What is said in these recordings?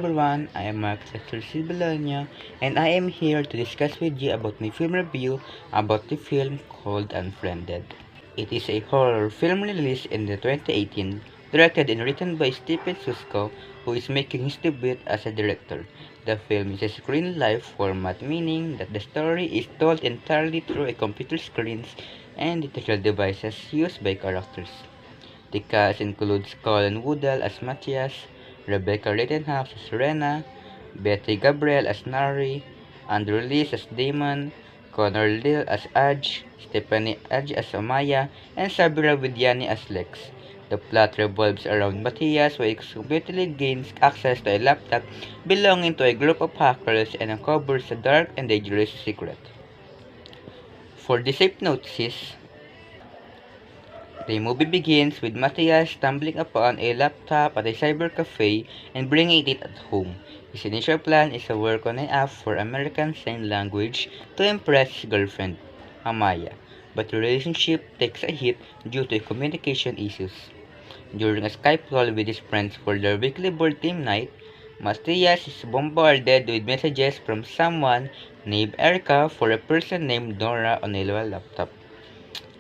everyone, I am Mark Belonio, and I am here to discuss with you about my film review about the film called Unfriended. It is a horror film released in the 2018, directed and written by Stephen Susko, who is making his debut as a director. The film is a screen live format, meaning that the story is told entirely through a computer screens and digital devices used by characters. The cast includes Colin Woodall as Matthias, Rebecca Rittenhouse as Rena, Betty Gabriel as Nari, Andrew Lee as Damon, Connor Lill as Adge, Stephanie Adge as Amaya, and Sabira Vidyani as Lex. The plot revolves around Matthias, who accidentally gains access to a laptop belonging to a group of hackers and uncovers a dark and dangerous secret. For this hypnosis, the movie begins with Matthias stumbling upon a laptop at a cyber cafe and bringing it at home. His initial plan is to work on an app for American Sign Language to impress his girlfriend, Amaya, but the relationship takes a hit due to communication issues. During a Skype call with his friends for their weekly board game night, Matthias is bombarded with messages from someone named Erica for a person named Nora on a laptop.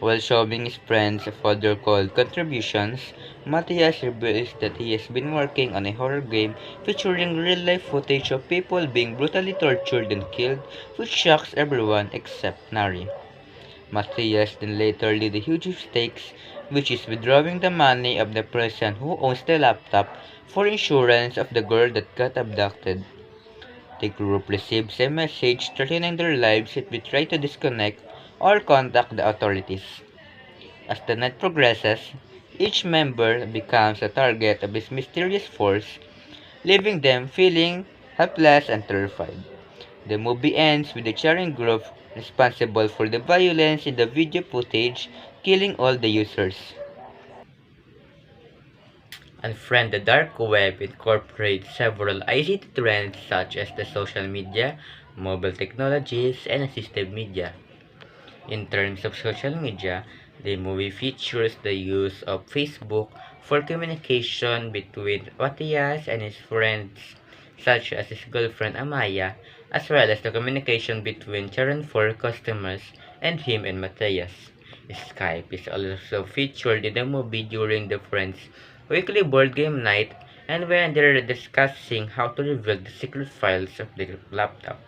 While showing his friends a folder called Contributions, Matthias reveals that he has been working on a horror game featuring real-life footage of people being brutally tortured and killed, which shocks everyone except Nari. Matthias then later did a huge mistake, which is withdrawing the money of the person who owns the laptop for insurance of the girl that got abducted. The group receives a message threatening their lives if they try to disconnect or contact the authorities. As the night progresses, each member becomes a target of this mysterious force, leaving them feeling helpless and terrified. The movie ends with the cheering group responsible for the violence in the video footage killing all the users. Unfriend the Dark Web incorporates several ICT trends such as the social media, mobile technologies, and assistive media. In terms of social media, the movie features the use of Facebook for communication between Matthias and his friends, such as his girlfriend Amaya, as well as the communication between Charon 4 customers and him and Matthias. Skype is also featured in the movie during the friends' weekly board game night and when they're discussing how to reveal the secret files of the laptop.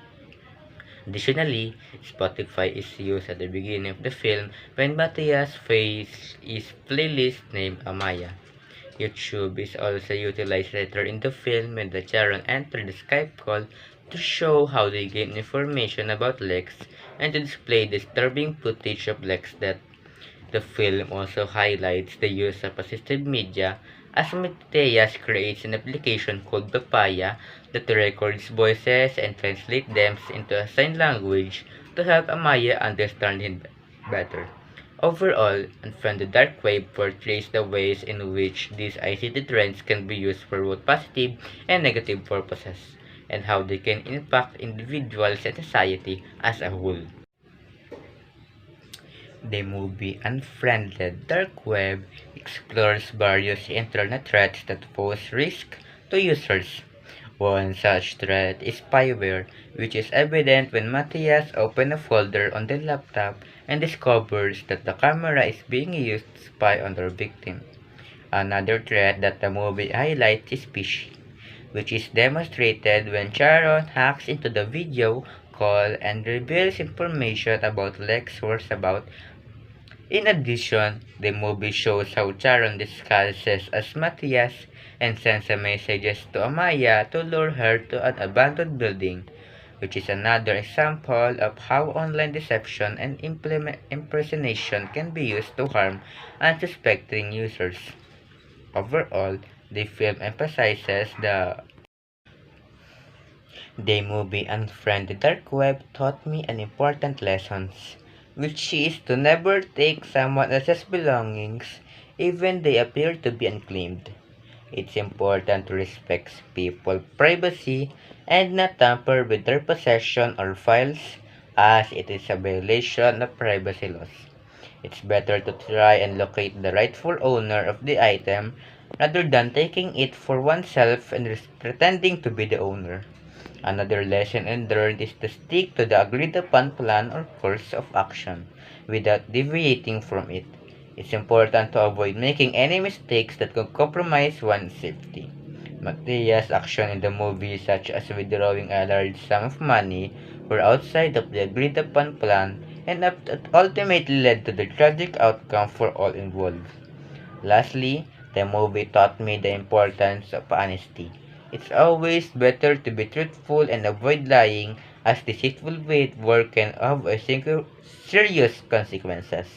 Additionally, Spotify is used at the beginning of the film when Matthias plays his playlist named Amaya. YouTube is also utilized later in the film when the Charon enter the Skype call to show how they gain information about Lex and to display disturbing footage of Lex's death. The film also highlights the use of assistive media as Matthias creates an application called Papaya that records voices and translates them into a sign language to help Amaya understand him better. Overall, Unfriended Dark Wave portrays the ways in which these ICT trends can be used for both positive and negative purposes, and how they can impact individuals and society as a whole. The movie Unfriended Dark Web explores various internet threats that pose risk to users. One such threat is spyware, which is evident when Matthias opens a folder on the laptop and discovers that the camera is being used to spy on their victim. Another threat that the movie highlights is phishing, which is demonstrated when Sharon hacks into the video call and reveals information about Lex whereabouts. In addition, the movie shows how Charon disguises as Matthias and sends a messages to Amaya to lure her to an abandoned building, which is another example of how online deception and impersonation can be used to harm unsuspecting users. Overall, the film emphasizes the movie Unfriended Dark Web taught me an important lesson, which is to never take someone else's belongings even they appear to be unclaimed. It's important to respect people's privacy and not tamper with their possession or files as it is a violation of privacy laws. It's better to try and locate the rightful owner of the item rather than taking it for oneself and pretending to be the owner. Another lesson I learned is to stick to the agreed upon plan or course of action without deviating from it. It's important to avoid making any mistakes that could compromise one's safety. Matea's action in the movie, such as withdrawing a large sum of money, were outside of the agreed upon plan and ultimately led to the tragic outcome for all involved. Lastly, the movie taught me the importance of honesty. It's always better to be truthful and avoid lying, as deceitful behavior can have a serious consequences.